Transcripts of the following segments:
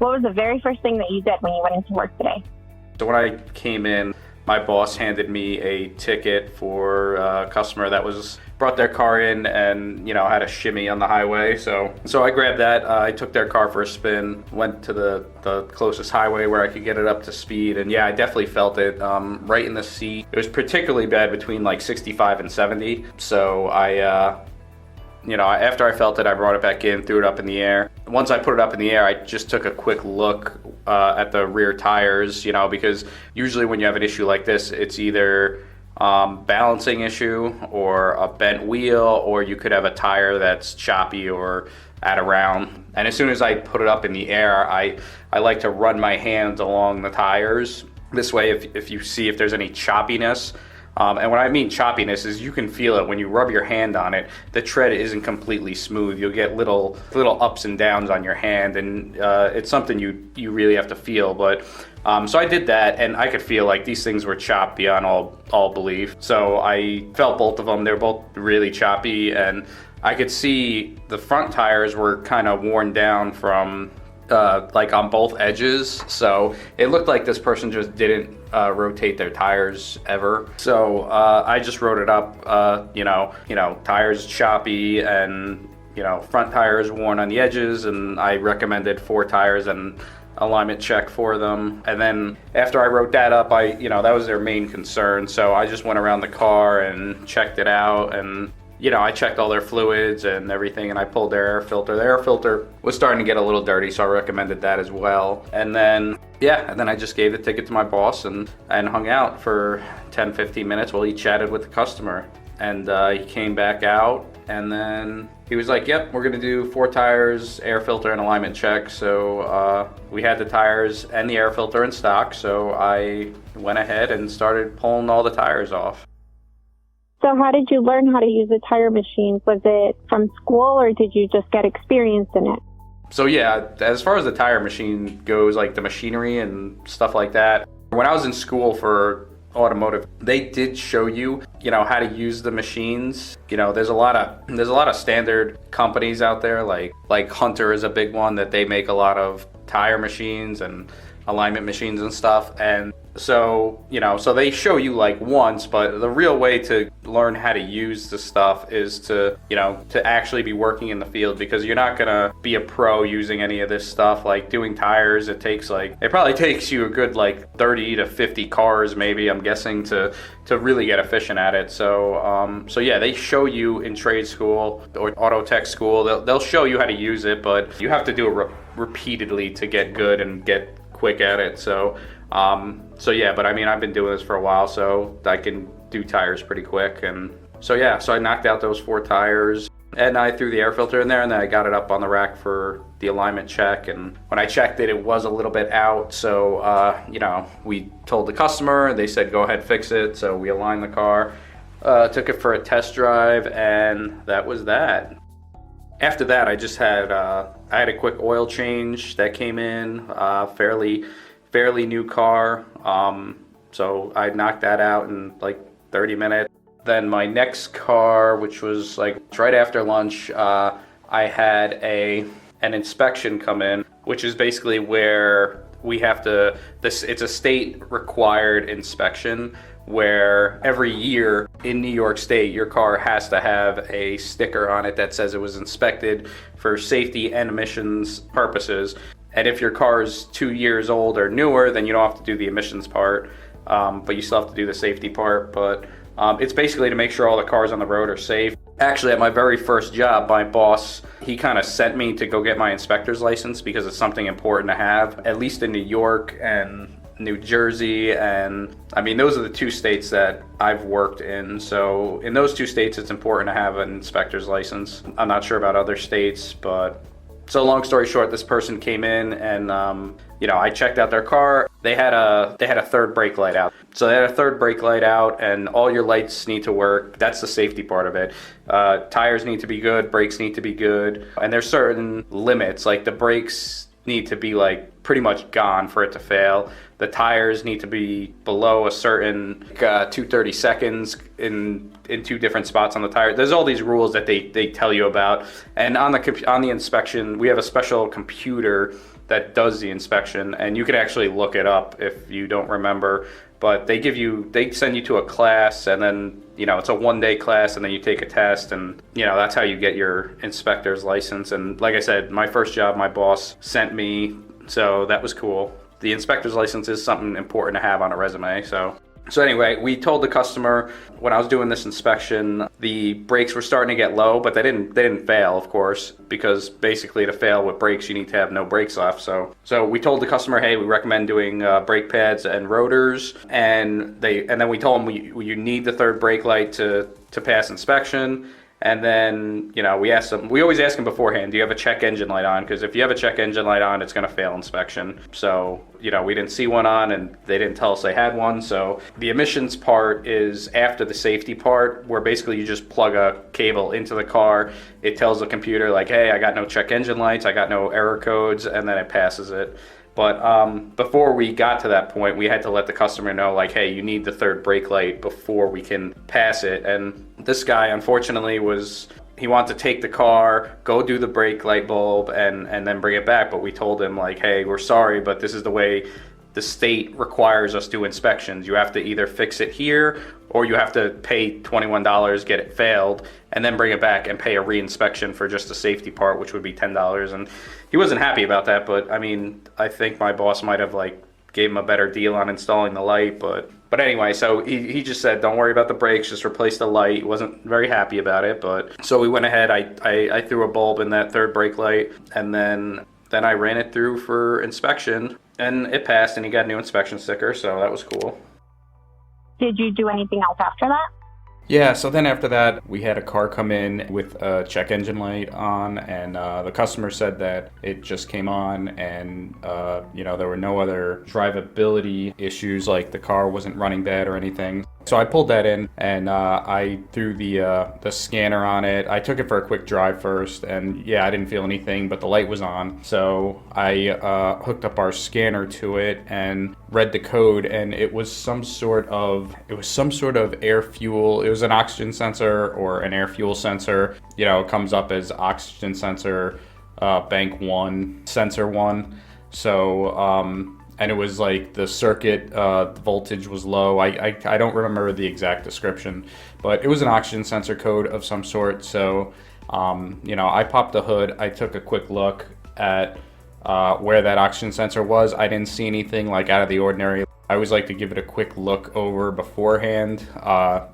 What was the very first thing that you did when you went into work today? So when I came in, my boss handed me a ticket for a customer that brought their car in and, had a shimmy on the highway. So I grabbed that. I took their car for a spin, went to the closest highway where I could get it up to speed. And yeah, I definitely felt it right in the seat. It was particularly bad between like 65 and 70. So after I felt it, I brought it back in, threw it up in the air. Once I put it up in the air, I just took a quick look at the rear tires, because usually when you have an issue like this, it's either balancing issue or a bent wheel, or you could have a tire that's choppy or out of round. And as soon as I put it up in the air, I like to run my hands along the tires. This way, if you see if there's any choppiness, and what I mean choppiness is you can feel it when you rub your hand on it. The tread isn't completely smooth. You'll get little ups and downs on your hand, and it's something you really have to feel. But so I did that, and I could feel like these things were chopped beyond all belief. So I felt both of them. They're both really choppy, and I could see the front tires were kind of worn down from like on both edges. So it looked like this person just didn't rotate their tires ever. So I just wrote it up, tires choppy and, front tires worn on the edges. And I recommended 4 tires and alignment check for them. And then after I wrote that up, that was their main concern. So I just went around the car and checked it out, and I checked all their fluids and everything, and I pulled their air filter. The air filter was starting to get a little dirty, so I recommended that as well. And then I just gave the ticket to my boss and hung out for 10-15 minutes while he chatted with the customer. And he came back out, and then he was like, yep, we're gonna do 4 tires, air filter, and alignment check. So we had the tires and the air filter in stock, so I went ahead and started pulling all the tires off. So how did you learn how to use a tire machine? Was it from school, or did you just get experience in it? So yeah, as far as the tire machine goes, like the machinery and stuff like that, when I was in school for automotive, they did show you, how to use the machines. There's a lot of standard companies out there, like Hunter is a big one that they make a lot of tire machines and alignment machines and stuff. And so they show you like once, but the real way to learn how to use the stuff is to actually be working in the field, because you're not gonna be a pro using any of this stuff. Like doing tires, it probably takes you a good like 30 to 50 cars maybe, I'm guessing, to really get efficient at it. So yeah, they show you in trade school or auto tech school, they'll show you how to use it, but you have to do it repeatedly to get good and get quick at it. So yeah, but I mean, I've been doing this for a while, so I can do tires pretty quick. And so yeah, so I knocked out those 4 tires, and I threw the air filter in there, and then I got it up on the rack for the alignment check. And when I checked it, it was a little bit out. So, we told the customer, they said, go ahead, fix it. So we aligned the car, took it for a test drive, and that was that. After that, I just had, I had a quick oil change that came in, fairly new car. So I knocked that out in like 30 minutes. Then my next car, which was like right after lunch, I had an inspection come in, which is basically where we have to, it's a state required inspection where every year in New York State, your car has to have a sticker on it that says it was inspected for safety and emissions purposes. And if your car is 2 years old or newer, then you don't have to do the emissions part, but you still have to do the safety part. But it's basically to make sure all the cars on the road are safe. Actually, at my very first job, my boss, he kind of sent me to go get my inspector's license because it's something important to have, at least in New York and New Jersey. And I mean, those are the 2 states that I've worked in. So in those 2 states, it's important to have an inspector's license. I'm not sure about other states, but so long story short, this person came in and, I checked out their car. They had a third brake light out. So they had a third brake light out, and all your lights need to work. That's the safety part of it. Tires need to be good, brakes need to be good. And there's certain limits, like the brakes need to be like pretty much gone for it to fail. The tires need to be below a certain 230 seconds in 2 different spots on the tire. There's all these rules that they tell you about. And on the inspection, we have a special computer that does the inspection, and you can actually look it up if you don't remember. But they send you to a class, and then, it's a 1-day class, and then you take a test, and, that's how you get your inspector's license. And like I said, my first job, my boss sent me, so that was cool. The inspector's license is something important to have on a resume, so anyway, we told the customer when I was doing this inspection, the brakes were starting to get low, but they didn't fail, of course, because basically to fail with brakes, you need to have no brakes left. So we told the customer, hey, we recommend doing brake pads and rotors, and then we told them you need the third brake light to pass inspection. And then, we asked them, we always ask them beforehand, do you have a check engine light on? Because if you have a check engine light on, it's going to fail inspection. So, we didn't see one on, and they didn't tell us they had one. So the emissions part is after the safety part, where basically you just plug a cable into the car. It tells the computer like, hey, I got no check engine lights, I got no error codes, and then it passes it. But before we got to that point, we had to let the customer know, like, hey, you need the third brake light before we can pass it. And this guy, unfortunately, he wanted to take the car, go do the brake light bulb, and then bring it back. But we told him, like, hey, we're sorry, but this is the way the state requires us to do inspections. You have to either fix it here, or you have to pay $21, get it failed, and then bring it back and pay a re-inspection for just the safety part, which would be $10. And he wasn't happy about that, but I think my boss might have gave him a better deal on installing the light. But anyway, so he just said, don't worry about the brakes, just replace the light. He wasn't very happy about it, but so we went ahead. I threw a bulb in that third brake light, and then I ran it through for inspection, and it passed, and he got a new inspection sticker, so that was cool. Did you do anything else after that? Yeah, so then after that, we had a car come in with a check engine light on, and the customer said that it just came on, and there were no other drivability issues, like the car wasn't running bad or anything. So I pulled that in, and I threw the scanner on it. I took it for a quick drive first, and yeah, I didn't feel anything, but the light was on. So I hooked up our scanner to it and read the code, and it was some sort of air fuel. It was an oxygen sensor or an air fuel sensor. It comes up as oxygen sensor bank 1, sensor 1. So and it was like the circuit voltage was low. I don't remember the exact description, but it was an oxygen sensor code of some sort. So I popped the hood. I took a quick look at where that oxygen sensor was. I didn't see anything out of the ordinary. I always like to give it a quick look over beforehand,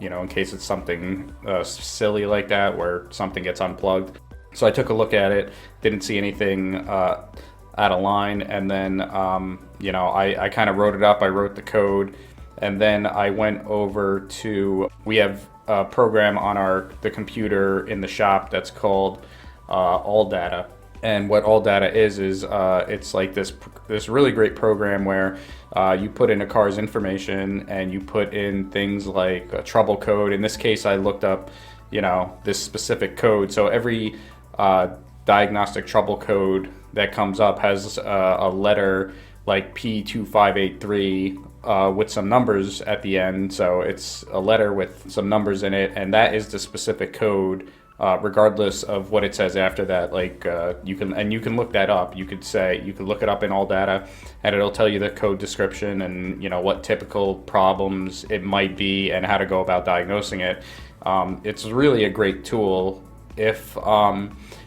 in case it's something silly like that where something gets unplugged. So I took a look at it, didn't see anything out of line, and then I kind of wrote it up. I wrote the code, and then I went over to, we have a program on the computer in the shop that's called All Data. And what All Data is it's like this really great program where you put in a car's information, and you put in things like a trouble code. In this case, I looked up this specific code. So every diagnostic trouble code that comes up has a letter like P2583 with some numbers at the end. So it's a letter with some numbers in it, and that is the specific code, regardless of what it says after that. You can look that up. You could look it up in All Data, and it'll tell you the code description and what typical problems it might be and how to go about diagnosing it. It's really a great tool.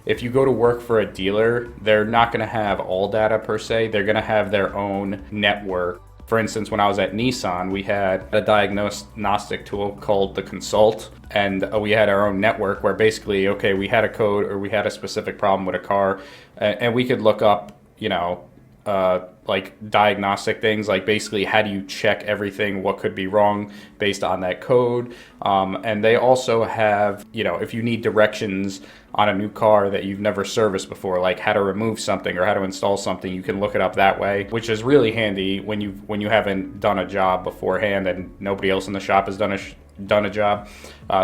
If you go to work for a dealer, they're not going to have All Data per se. They're going to have their own network. For instance, when I was at Nissan, we had a diagnostic tool called the Consult, and we had our own network where basically, okay, we had a code or we had a specific problem with a car, and we could look up, diagnostic things, like basically how do you check everything, what could be wrong based on that code. And they also have, if you need directions on a new car that you've never serviced before, like how to remove something or how to install something, you can look it up that way, which is really handy when you haven't done a job beforehand and nobody else in the shop has done done a job.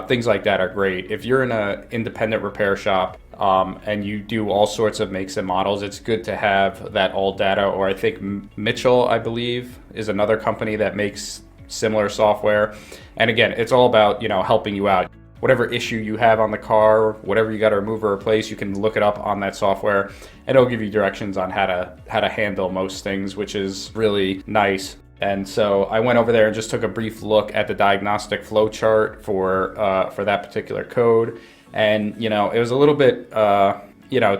Things like that are great. If you're in an independent repair shop and you do all sorts of makes and models, it's good to have that all data. Or I think Mitchell, I believe, is another company that makes similar software. And again, it's all about, helping you out. Whatever issue you have on the car, whatever you got to remove or replace, you can look it up on that software, and it'll give you directions on how to handle most things, which is really nice. And so I went over there and just took a brief look at the diagnostic flow chart for that particular code. And, it was a little bit,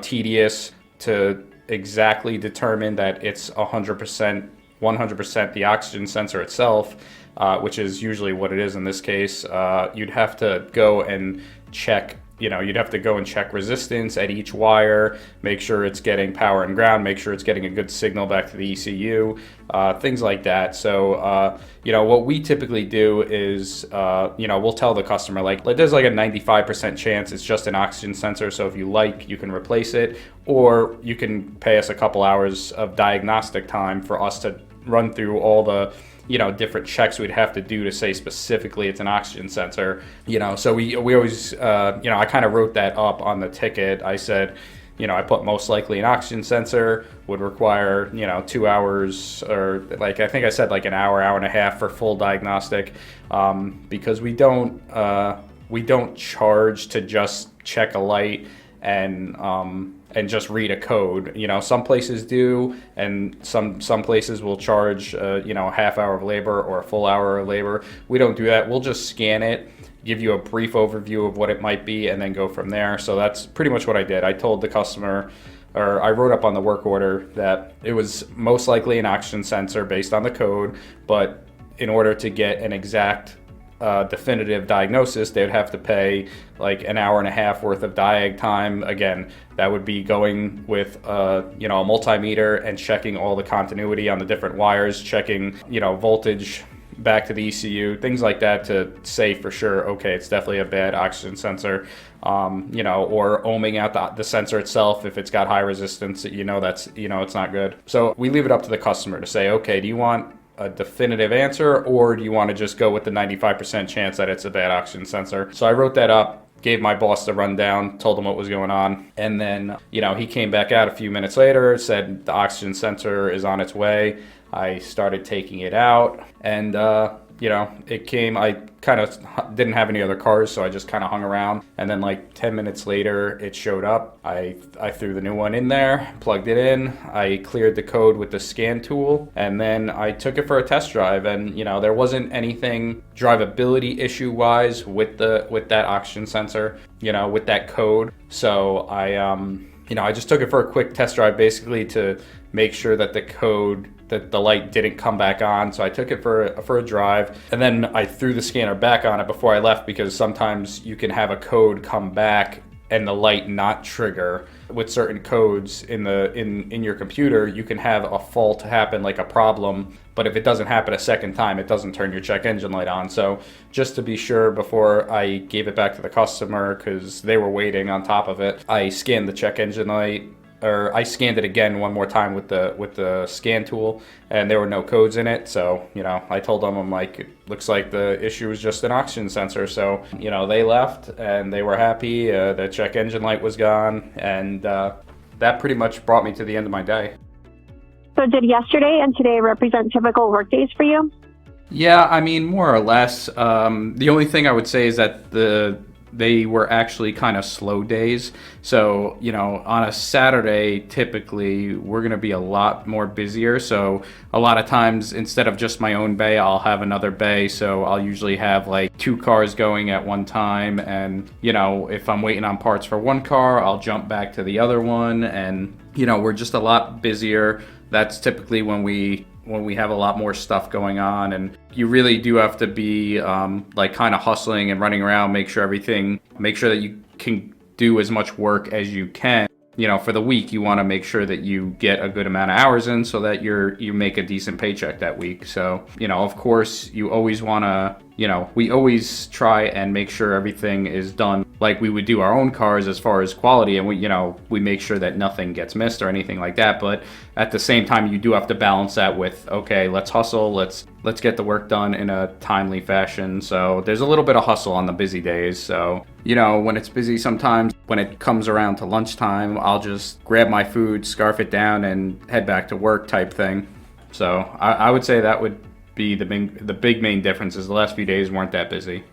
tedious to exactly determine that it's 100% the oxygen sensor itself, which is usually what it is in this case. You'd have to go and check resistance at each wire, make sure it's getting power and ground, make sure it's getting a good signal back to the ECU, things like that. So, what we typically do is, we'll tell the customer, like there's like a 95% chance it's just an oxygen sensor. So if you can replace it, or you can pay us a couple hours of diagnostic time for us to run through all the different checks we'd have to do to say specifically it's an oxygen sensor. So we always, I kind of wrote that up on the ticket. I said, I put most likely an oxygen sensor, would require, 2 hours, or like, I think I said like an hour and a half for full diagnostic, because we don't charge to just check a light and just read a code. Some places do, and some places will charge, a half hour of labor or a full hour of labor. We don't do that. We'll just scan it, give you a brief overview of what it might be, and then go from there. So that's pretty much what I did. I told the customer, or I wrote up on the work order, that it was most likely an oxygen sensor based on the code, but in order to get an exact definitive diagnosis, they would have to pay like an hour and a half worth of diag time. Again, that would be going with a multimeter and checking all the continuity on the different wires, checking voltage back to the ECU, things like that, to say for sure, okay, it's definitely a bad oxygen sensor, or ohming out the sensor itself. If it's got high resistance, that's it's not good. So we leave it up to the customer to say, okay, do you want a definitive answer, or do you want to just go with the 95% chance that it's a bad oxygen sensor? So I wrote that up, gave my boss the rundown, told him what was going on, and then he came back out a few minutes later, said the oxygen sensor is on its way. I started taking it out, and it came. I kind of didn't have any other cars, so I just kind of hung around, and then like 10 minutes later it showed up. I threw the new one in there, plugged it in, I cleared the code with the scan tool, and then I took it for a test drive. And there wasn't anything drivability issue wise with that oxygen sensor, with that code. So I just took it for a quick test drive, basically to make sure that the light didn't come back on. So I took it for a drive, and then I threw the scanner back on it before I left, because sometimes you can have a code come back and the light not trigger. With certain codes in your computer, you can have a fault happen, like a problem, but if it doesn't happen a second time, it doesn't turn your check engine light on. So just to be sure, before I gave it back to the customer, because they were waiting on top of it, I scanned the check engine light, or I scanned it again one more time with the scan tool, and there were no codes in it. So I told them, I'm like, it looks like the issue was just an oxygen sensor. So they left and they were happy. The check engine light was gone, and that pretty much brought me to the end of my day. So did yesterday and today represent typical work days for you? Yeah, I mean, more or less. The only thing I would say is that they were actually kind of slow days. So, on a Saturday, typically we're going to be a lot more busier. So a lot of times, instead of just my own bay, I'll have another bay. So I'll usually have like 2 cars going at one time. And, if I'm waiting on parts for one car, I'll jump back to the other one. And, we're just a lot busier. That's typically when we have a lot more stuff going on, and you really do have to be like kind of hustling and running around, make sure that you can do as much work as you can. For the week, you want to make sure that you get a good amount of hours in so that you make a decent paycheck that week. So, of course, you always want to we always try and make sure everything is done like we would do our own cars as far as quality, and we make sure that nothing gets missed or anything like that. But at the same time, you do have to balance that with, okay, let's hustle, let's get the work done in a timely fashion. So there's a little bit of hustle on the busy days. So when it's busy, sometimes when it comes around to lunchtime, I'll just grab my food, scarf it down, and head back to work type thing. So I would say that would be the big main difference is the last few days weren't that busy.